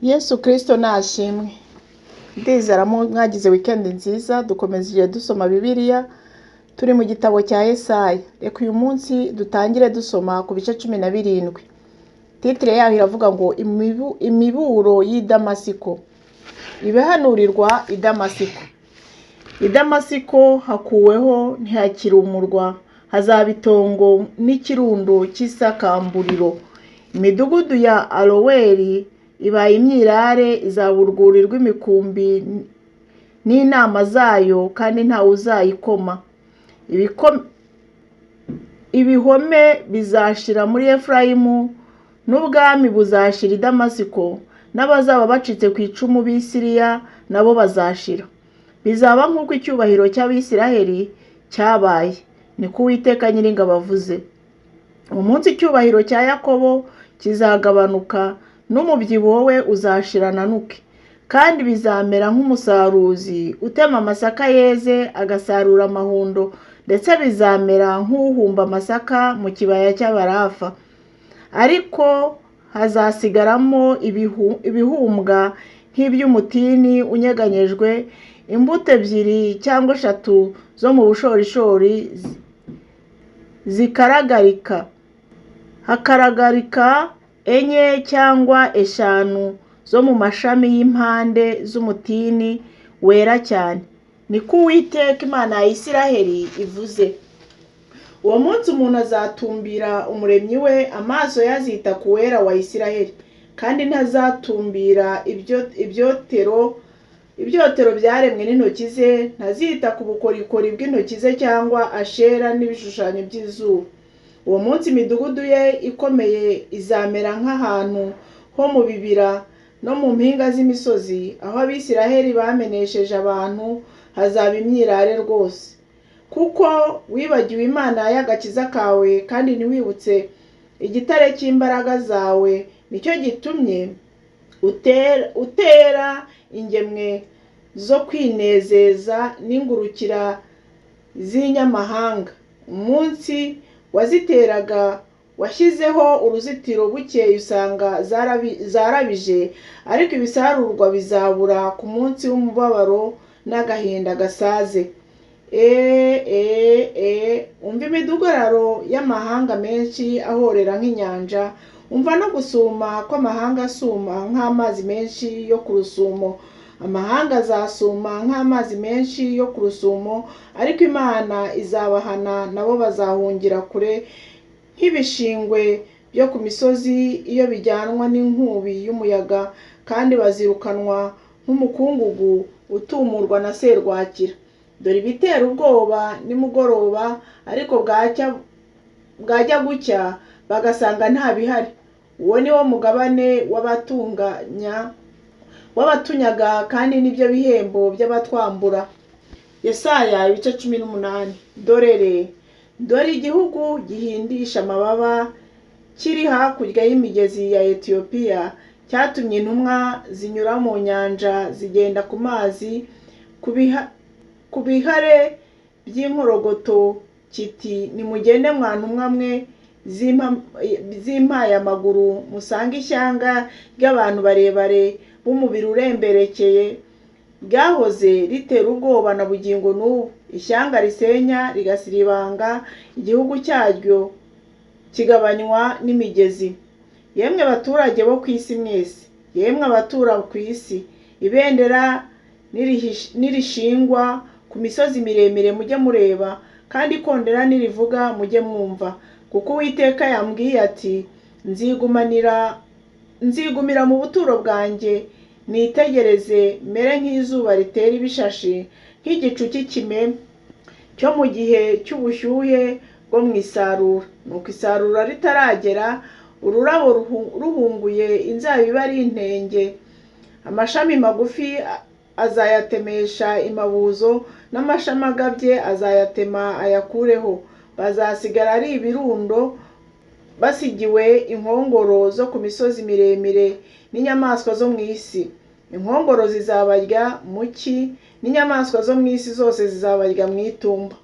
Yesu Kristo nashimwe. Ndizera mwagize weekend nziza, dukomeje dusoma Bibiliya. Turi mu gitabo cya Yesaya. Reka uyu munsi dutangire dusoma ku bice 17. Titre yaho iravuga ngo imiburo y'i Damasiko. Ibihanurirwa i Damasiko. I Damasiko hakuweho ntihakiri umurwa, hazaba itongo n'ikirundo cy'isakamburiro. Imidugudu ya Aroweri ibaye imyirare, izaburgurirwa imikumbi n'inama zayo, kandi ntawe uzayikoma. Ibihome bizashira muri Efurayimu, n'ubwami buzashira i Damasiko, n'abazaba bacitse ku icumu b'i Siriya nabo bazashira. Bizaba nk'uko icyubahiro cy'Abisiraheli cyabaye, niko Uwiteka Nyiringabo avuze. Umunsi icyubahiro cya Yakobo kizagabanuka, n'umubyibuho we uzashirana nuke, kandi bizamera nk'umusaruzi utema amasaka yeze agasarura amahundo, ndetse bizamera nk'uhumba amasaka mu kibaya cy'Abarafa. Ariko hazasigaramo ibihumbwa nk'iby'umutini unyeganyejwe, imbuto 2 cyangwa 3 zo mu bushorishori zikaragarika, hakaragarika 4 cyangwa 5 zo mu mashami y'impande z'umutini wera cyane, niko Uwiteka Imana ya Isiraheli ivuze. Uwo munsi umuntu azatumbira umuremyi we, amaso yazita ku wera wa Isiraheli, kandi ntazatumbira ibyotero byaremwe n'intoki ze, ntazita ku bukorikori bw'intoki ze cyangwa ashera n'ibishushanyo by'izuba. Uwo munsi imidugudu ye ikomeye izamera nk'ahantu ho mu bibira no mu mpinga z'imisozi, aho Abisiraheli bamenesheje abantu hazaba imyirare rwose. Kuko wibagiwe Imana y'agakiza kawe, kandi ntiwibutse igitare cy'imbaraga zawe, nicyo gitumye utera ingemwe zo kwinezeza n'ingurukira z'inyamahanga. Umunsi waziteraga washyizeho uruzitiro bukeye, usanga zarabije, ariko ibisarurwa bizabura ku munsi w'umubabaro n'agahinda gasaze. Umva imidugararo y'amahanga menshi ahorera nk'inyanja, umva no gusuma kw'amahanga asuma nk'amazi menshi yo ku rusumo. Amahanga azasuma nk'amazi menshi yo ku rusumo, ariko Imana izabahana, nabo bazahungira kure nk'ibishingwe byo ku misozi iyo bijyanwa n'inkubi y'umuyaga, kandi bazirukanwa nk'umukungugu utumurwa na serwakira. Dore ibitera ubwoba nimugoroba, ariko bwajya gucya bagasanga nta bihari. Uwo ni wo mugabane w'abatunyaga, kandi nibyo bihembo by'abatwambura. Yesaya ibice 18. Dore igihugu gihindisha amababa kiri hakurya y'imigezi ya Etiyopiya, cyatumye intumwa zinyura mu nyanja zigenda ku mazi, ku bihare by'inkorogoto, kiti nimugende mwa ntumwa mwe zimpaye amaguru, musange ishyanga ry'abantu barebare b'umubiri uremberekeye, ryahoze ritera ubwoba na bugingo n'ubu. Ishyanga risenya rigasiribanga, igihugu cyaryo kigabanywa n'imigezi. Yemwe baturage bo ku isi mwese, yemwe abatura ku isi, ibendera nirishingwa ku misozi miremire mujye mureba, kandi ikondera nirivuga mujye mwumva. Kuko Uwiteka yambwiye ati, nzigumira mu buturo bwanjye, nitegereze mere nk'izuba ritera ibishashi, nk'igicu cy'ikime cyo mu gihe cy'ubushyuhe bwo mu isarura. Nuko isarura ritaragera, ururabo ruhunguye, inzabibu ari intenge, amashami magufi azayatemesha imabuzo, n'amashami agabye azayatema ayakureho. Bazasigara ari ibirundo, basigiwe inkongoro zo ku misozi miremire n'inyamaswa zo mu isi. Inkongoro zizabarya mu cyi, n'inyamaswa zo mu isi zose zizabarya mu itumba.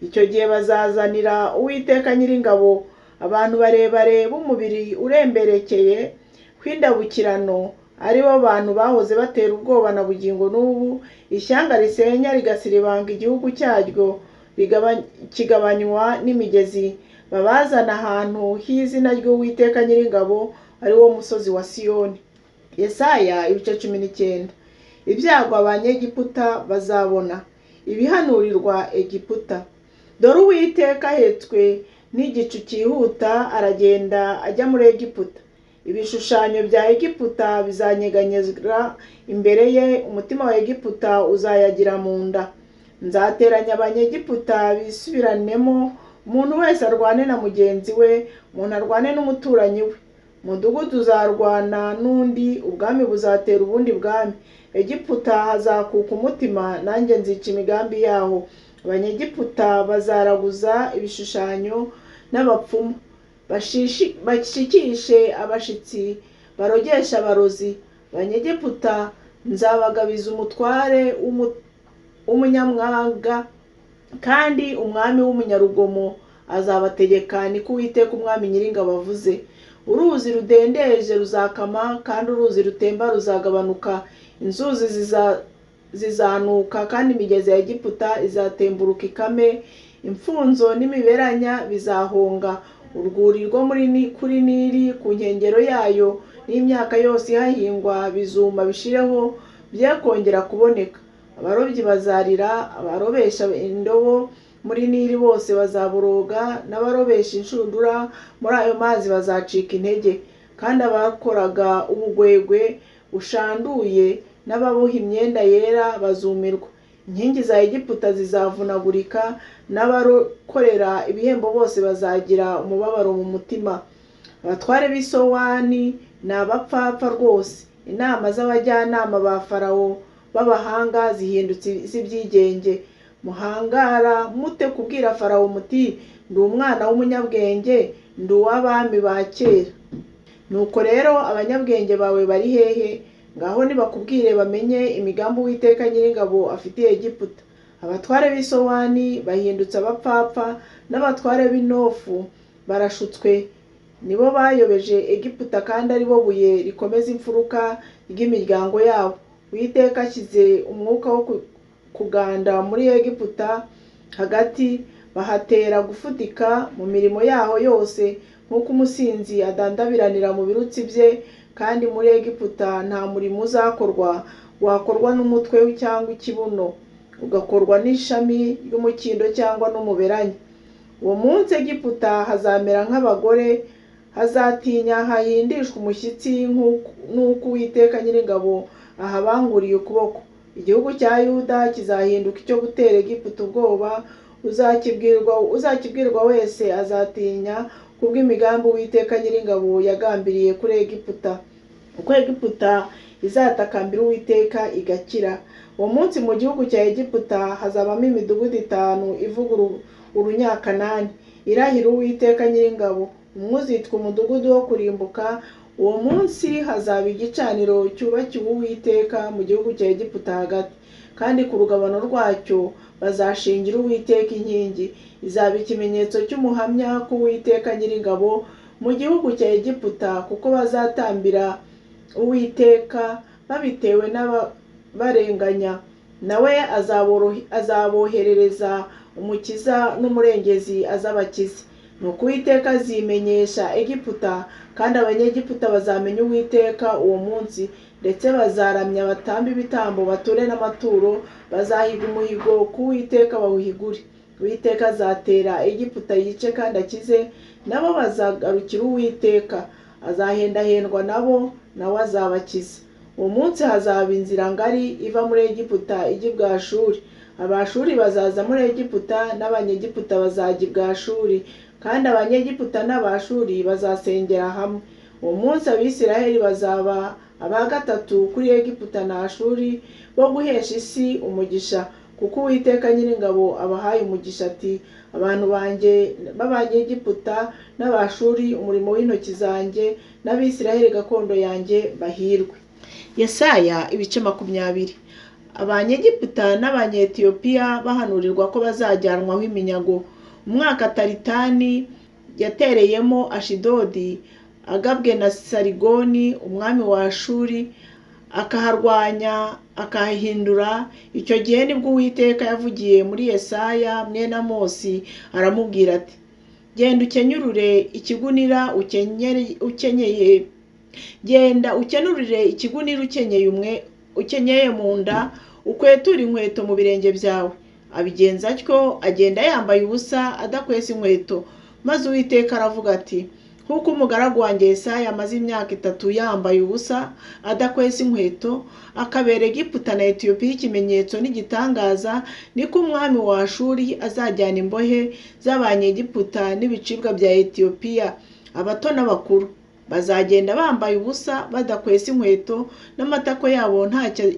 Icyo gihe bazazanira Uwiteka Nyiringabo abantu barebare b'umubiri uremberekeye kw'indabukirano, aribo bantu bahoze batera ubwoba na bugingo n'ubu. Ishyanga risenya rigasiribanga igihugu cyaryo kigabanywa n'imigezi, babazana ahantu h'izina ry'Uwiteka Nyiringabo, ari wo musozi wa Siyoni. Yesaya ibice 19. Ibyago Abanyegiputa bazabona. Ibihanurirwa Egiputa. Dore Uwiteka ahetswe n'igicu cyihuta aragenda ajya muri Egiputa. Ibishushanyo bya Egiputa bizanyeganyezwa imbere ye, umutima wa Egiputa uzayagira mu nda. Nzateranya Abanyegiputa bisubiranemo, umuntu wese arwane na mugenzi we, umuntu arwane n'umuturanyi we. Umudugudu uzarwana n'undi, ubwami buzatera ubundi bwami. Egiputa hazakuka umutima, nanjye nzica imigambi yaho. Abanyegiputa bazaraguza ibishushanyo n'abapfumu, bashikishe abashitsi, barogesha abarozi. Abanyegiputa nzabagabiza umutware w'umunyamwaga, kandi umwami w'umunyarugomo azabategeka, niko Uwiteka Umwami Nyiringabo avuze. Uruzi rudendeje ruzakama, kandi uruzi rutemba ruzagabanuka. Inzuzi zizanuka, kandi imigezi ya Egiputa izatemburuka ikame. Imfunzo n'imiberanya bizahonga. Urwuri rwo kuri Nili ku nkengero yayo n'imyaka yose ihahingwa bizuma bishireho, bye kongera kuboneka. Abarobyi bazarira, abarobesha indobo muri Nili bose bazaboroga, n'abarobesha inshundura muri ayo mazi bazacika intege. Kandi abakoraga ubugwegwe bushanduye n'ababoha imyenda yera bazumirwa. Inkingi za Egiputa zizavunagurika, n'abakorera ibihembo bose bazagira umubabaro mu mutima. Abatware b'i Sowani ni abapfapfa rwose. Inama z'abajyanama ba Farawo b'abahanga zihindutse iz'ibyigenge. Muhangara mute kubwira Farawo muti, ndi umwana w'umunyabwenge, ndi uw'abami ba kera. Nuko rero abanyabwenge bawe bari hehe? Ngaho nibakubwire bamenye imigambi Uwiteka Nyiringabo afitiye Egiputa. Abatware b'i Sowani bahindutse abapfapfa, n'abatware b'i Nofu barashutswe. Nibo bayobeje Egiputa, kandi ari bo buye rikomeza imfuruka ry'imiryango yabo. Uwiteka ashyize umwuka wo kuganda muri Egiputa hagati, bahatera gufutika mu mirimo yaho yose, nk'uko umusinzi adandabiranira mu birutsi bye. Kandi muri Egiputa nta murimo uzakorwa wakorwa n'umutwe cyangwa ikibuno, ugakorwa n'ishami ry'umukindo cyangwa n'umuberanya. Uwo munsi Egiputa hazamera nk'abagore, hazatinya hahindishwa umushyitsi, nk'uko Uwiteka Nyiringabo ahabanguriye ukuboko. Igihugu cya Yuda kizahinduka icyo gutera Egiputa ubwoba. Uzakibwirwa wese azatinya kubw'imigambi Uwiteka Nyiringabo yagambiriye kuri Egiputa. Uko Egiputa izatakambira Uwiteka igakira. Uwo munsi mu gihugu cya Egiputa hazabamo imidugudu 5 ivuga urunyakanani, irahira Uwiteka Nyiringabo. Umwe uzitwa umudugudu wo kurimbuka. Uwo munsi hazaba igicaniro cyubakiwe Uwiteka mu gihugu cya Egiputa hagati, kandi ku rugabano rwacyo bazashingira Uwiteka inkingi. Izaba ikimenyetso cy'umuhamya ku Uwiteka Nyiringabo mu gihugu cya Egiputa, kuko bazatambira Uwiteka babitewe n'ababarenganya. Nawe azaboherereza umukiza n'umurengezi azabakiza. Nuko Uwiteka azimenyesha Egiputa, kandi Abanyegiputa bazamenya Uwiteka uwo munsi, ndetse bazaramya batambe ibitambo, bature n'amaturo. Bazahiga umuhigo ku Uwiteka bawuhigure. Uwiteka azatera Egiputa yice kandi akize, nabo bazagarukira Uwiteka. Azahendahendwa nabo, nawe azabakiza. Uwo munsi hazaba inzira ngari iva muri Egiputa ijya i Bwashuri. Abashuri bazaza muri Egiputa, n'Abanyegiputa bazajya i Bwashuri, kandi Abanyegiputa n'Abashuri bazasengera hamwe. Uwo munsi Abisiraheli bazaba aba gatatu kuri Egiputa na Ashuri, bo guhesha isi umugisha, kuko Uwiteka Nyiringabo abahaye umugisha ati, abantu banjye b'Abanyegiputa n'Abashuri, umurimo w'intoki zanjye, n'Abisiraheli gakondo yanjye bahirwe. Yesaya ibice 20. Abanyegiputa n'Abanyetiyopiya bahanurirwa ko bazajyanwaho iminyago. Umwaka Taritani yatereyemo Ashidodi agabwe na Sarigoni umwami wa Ashuri, akaharwanya akahindura. Icyo gihe nibwo Uwiteka yavugiye muri Yesaya mwene Amosi aramubwira ati, genda ukenyurure ikigunira ukenyeye genda ukenurire ikigunira ukenyeye mu nda, ukweture inkweto mu birenge byawe. Abigenza atyo, agenda yambaye ubusa adakwesa inkweto. Maze Uwiteka aravuga ati, nk'uko umugaragu wanjye Yesaya amaze imyaka 3 yambaye ubusa adakwesa inkweto, akabera Egiputa na Etiyopiya ikimenyetso n'igitangaza, niko umwami wa Ashuri azajyana imbohe z'Abanyegiputa n'ibicibwa bya Etiyopiya, abato n'abakuru. Bazagenda bambaye ubusa badakwesa inkweto, n'amatako yabo ntacyo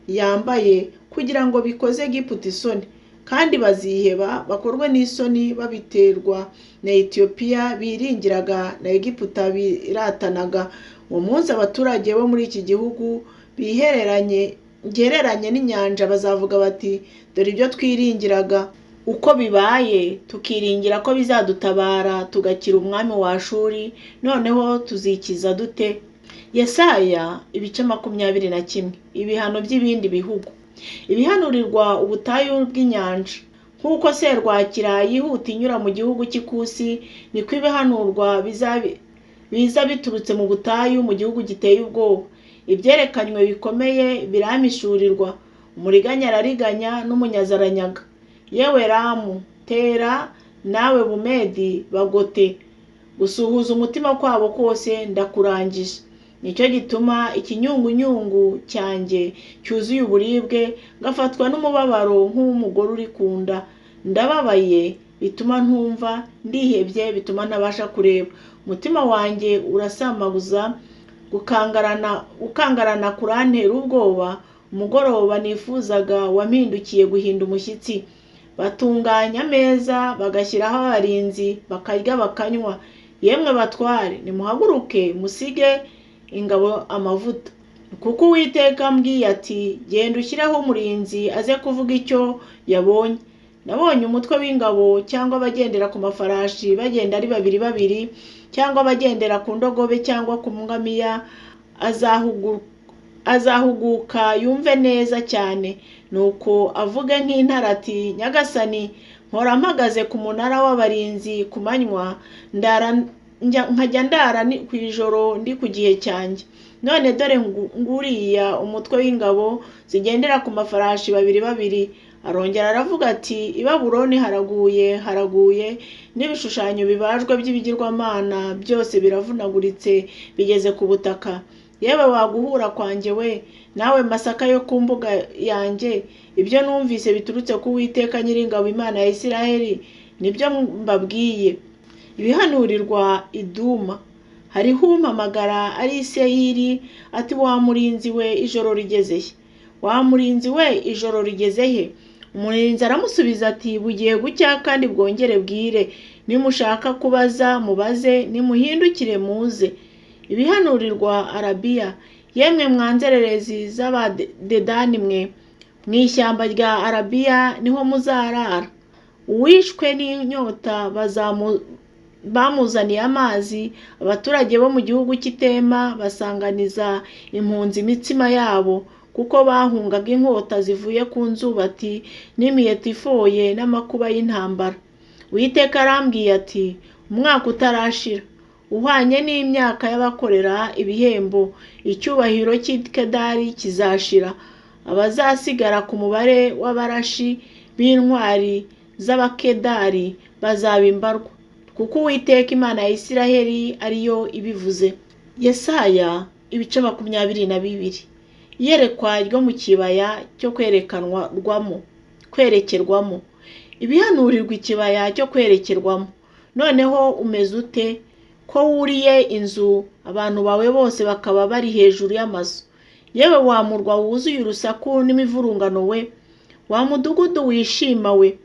yambaye, kugira ngo bikoze Egiputa isoni. Kandi baziheba bakorwe n'isoni babiterwa na Etiyopiya biringiraga na Egiputa biratanaga. Uwo munsi abaturage bo muri iki gihugu gereranye n'inyanja bazavuga bati, dore ibyo twiringiraga uko bibaye, tukiringira ko bizadutabara tugakira umwami wa Ashuri, noneho tuzikiza dute? Yesaya ibice 21. Ibihano by'ibindi bihugu. Ibihanurirwa ubutayu bw'inyanja. Nk'uko serwakira yihuta inyura mu gihugu cy'ikusi, niko ibihanurwa biza biturutse mu butayu mu gihugu giteye ubwoba. Ibyerekanywe bikomeye biramishurirwa. Umuriganya arariganya n'umunyazi aranyaga. Yewe Ramu, tera, nawe Bumedi bagote. Gusuhuza umutima kwabo kose ndakurangije. Nicyo gituma ikinyungunyungu cyanjye cyuzuye uburibwe, ngafatwa n'umubabaro nk'umugore uri kunda. Ndababaye bituma ntumva, ndihebye bituma ntabasha kureba. Umutima wanjye urasamaguza, gukangarana kurantera ubwoba. Umugoroba nifuzaga wampindukiye guhinda umushyitsi. Batunganya ameza bagashyiraho abarinzi, bakarya bakanywa. Yemwe batware, nimuhaguruke musige ingabo amavuta, kuko Uwiteka ambwiye ati, genda ushyireho umurinzi aze kuvuga icyo yabonye. Nabonye umutwe w'ingabo cyangwa abagendera ku mafarashi bagenda ari babiri, cyangwa abagendera ku ndogobe cyangwa ku ngamiya. Azahuguka yumve neza cyane, nuko avuge nk'intare ati, nyagasani, mpora mpagaze ku munara w'abarinzi ku manywa, nkajya ndara ku ijoro ndi ku gihe cyanjye. None dore nguriya umutwe w'ingabo zigendera ku mafarashi babiri. Arongera aravuga ati, i Babuloni haraguye, n'ibishushanyo bibajwe by'ibigirwamana byose biravunaguritse bigeze ku butaka. Yewe waguhura kwanjye we, nawe masaka yo ku mbuga yanjye, ibyo numvise biturutse ku Uwiteka Nyiringabo Imana ya Isiraheli nibyo mbabwiye. Ibihanurirwa Iduma. Hariho umpamagara ari Seyiri ati, wa murinzi we, ijoro rigeze he? Wa murinzi we, ijoro rigeze he? Umurinzi aramusubiza ati, bugiye gucya kandi bwongere bwire. Nimushaka kubaza mubaze, nimuhindukire muze. Ibihanurirwa Arabiya. Yemwe mwanzererezi z'Abadedani mwe, mu ishyamba rya Arabiya niho muzarara. Uwishwe n'inyota bamuzaniye amazi. Abaturage bo mu gihugu cy'Itema basanganiza impunzi imitsima yabo, kuko bahungaga inkota zivuye ku nzubati n'imiheto ifoye n'amakuba y'intambara. Uwiteka arambwiye ati, umwaka utarashira, uhwanye n'imyaka y'abakorera ibihembo, icyubahiro cy'Ikedari kizashira. Abazasigara ku mubare w'abarashi b'intwari z'Abakedari bazaba imbarwa, kuko Uwiteka Imana ya Isiraheli ariyo ibivuze. Yesaya ibice 22. Iyerekwa ryo mu kibaya cyo kwerekerwamo. Ibihanurirwa ikibaya cyo kwerekerwamo. Noneho umeze ute? Ko wuriye inzu, abantu bawe bose bakaba bari hejuru y'amazu. Yewe wa murwa wuzuye urusaku n'imivurungano we, wa mudugudu wishima we,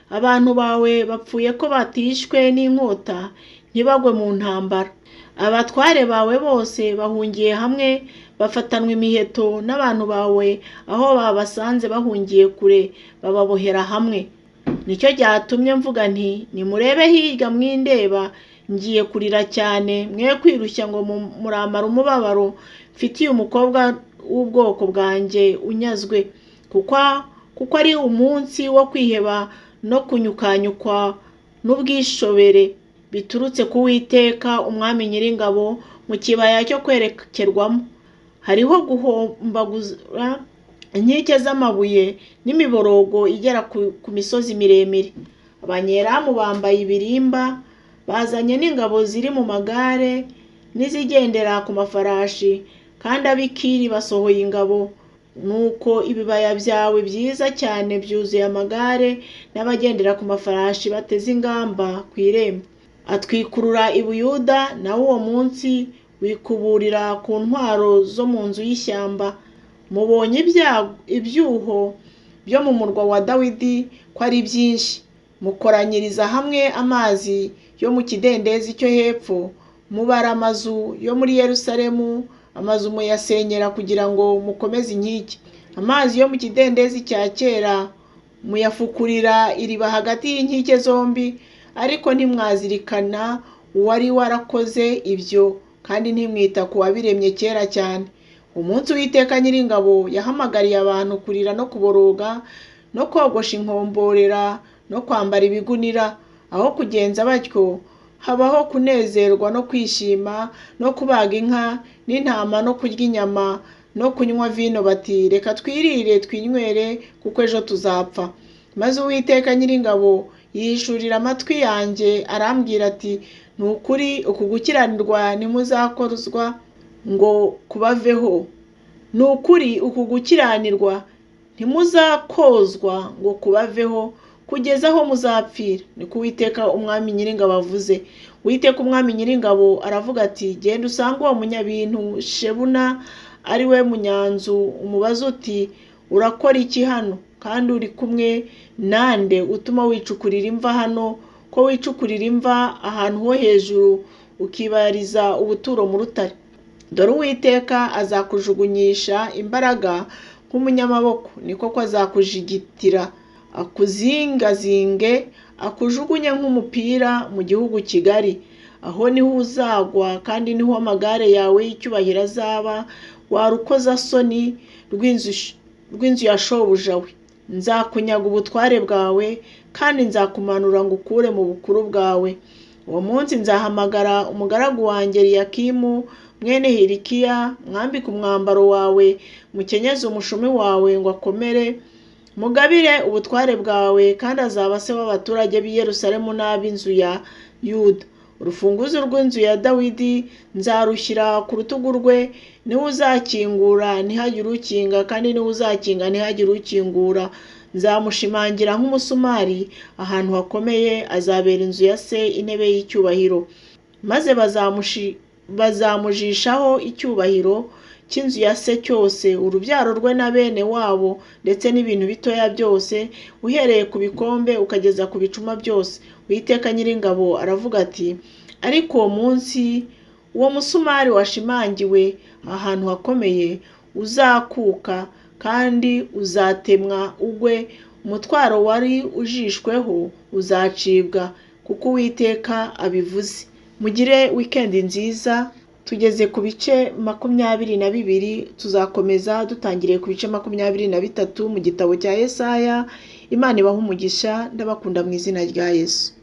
abantu bawe bapfuye ko batishwe n'inkota, ntibagwe mu ntambara. Abatware bawe bose bahungiye hamwe, bafatanwa imiheto, n'abantu bawe aho babasanze bahungiye kure bababohera hamwe. Nicyo cyatumye mvuga nti, nimurebe hirya mwindeba, ngiye kurira cyane, mwe kwirushya ngo muramara umubabaro mfitiye umukobwa w'ubwoko bwanjye unyazwe, kuko ari umunsi wo kwiheba no kunyukanyukwa n'ubwishobere biturutse ku Uwiteka Umwami Nyiringabo mu kibaya cyo kwerekerwamo. Hariho guhombagura inkike z'amabuye n'imiborogo igera ku misozi miremire. Abanyeramu bambaye ibirimba, bazanye n'ingabo ziri mu magare n'izigendera ku mafarashi, kandi ab'Ikiri basohoye ingabo. Nuko ibibaya byawe byiza cyane byuzuye amagare n'abagendera ku mafarashi bateze ingamba ku irembo. Atwikurura i Buyuda, nawo uwo munsi wikuburira ku ntwaro zo mu nzu y'ishyamba. Mubonye ibyuho byo mu murwa wa Dawidi ko ari byinshi. Mukoranyiriza hamwe amazi yo mu kidendezi cyo hepfo, mubara amazu yo muri Yerusalemu, amazu muyasenyera kugira ngo mukomeze inkike. Amazi yo mu kidendezi cya kera muyafukurira iriba hagati y'inkike zombi, ariko ntimwazirikana uwari warakoze ibyo, kandi ntimwita ku wabiremye kera cyane. Umunsi Uwiteka Nyiringabo yahamagariye abantu kurira no kuboroga no kogosha inkomborera no kwambara ibigunira. Aho kugenza batyo, habaho kunezerwa no kwishima no kubaga inka n'intama no kurya inyama no kunywa vino, bati reka twirire twinywere kuko ejo tuzapfa. Maze Uwiteka Nyiringabo yihishurira amatwi yanjye arambwira ati, ni ukuri uku gukiranirwa ntimuzakozwa ngo kubaveho. Ni ukuri uku gukiranirwa ntimuzakozwa ngo kubaveho kugeza aho muzapfira, niko Uwiteka Umwami Nyiringabo avuze. Uwiteka Umwami Nyiringabo aravuga ati, genda usange uwo munyabintu Shebuna ari we munyanzu, umubaze uti urakora iki hano, kandi uri kumwe nande utuma wicukurira imva hano, ko wicukurira imva ahantu ho hejuru ukibariza ubuturo mu rutare. Dore Uwiteka azakujugunyisha imbaraga nk'umunyamaboko, niko ko azakujigitira, akuzingazinge, akujugunye nk'umupira mu gihugu kigari. Aho niho uzagwa, kandi niho amagare yawe y'icyubahiro azaba, wa rukozasoni rw'inzu ya shobuja we. Nzakunyaga ubutware bwawe, kandi nzakumanura ngo ukure mu bukuru bwawe. Uwo munsi nzahamagara umugaragu wanjye Eliyakimu mwene Hilikiya, mwambike umwambaro wawe, mukenyeze umushumi wawe ngo akomere, mugabire ubutware bwawe, kandi azaba se w'abaturage b'i Yerusalemu n'ab'inzu ya Yuda. Urufunguzo rw'inzu ya Dawidi nzarushyira ku rutugu rwe, niwe uzakingura ntihagire ukinga, kandi niwe uzakinga ntihagire ukingura. Nzamushimangira nk'umusumari ahantu hakomeye, azabera inzu ya se intebe y'icyubahiro. Maze bazamujishaho icyubahiro cy'inzu ya se cyose, urubyaro rwe na bene wabo, ndetse n'ibintu bitoya byose, uhereye ku bikombe ukageza ku bicuma byose. Uwiteka Nyiringabo aravuga ati, ariko uwo munsi uwo musumari washimangiwe ahantu hakomeye uzakuka, kandi uzatemwa ugwe, umutwaro wari ujishweho uzacibwa, kuko Uwiteka abivuze. Mugire wikendi nziza. Tugeze ku bice 22, tuzakomeza dutangiriye ku bice 23 mu gitabo cya Yesaya. Imana ibahe umugisha, ndabakunda mu izina rya Yesu.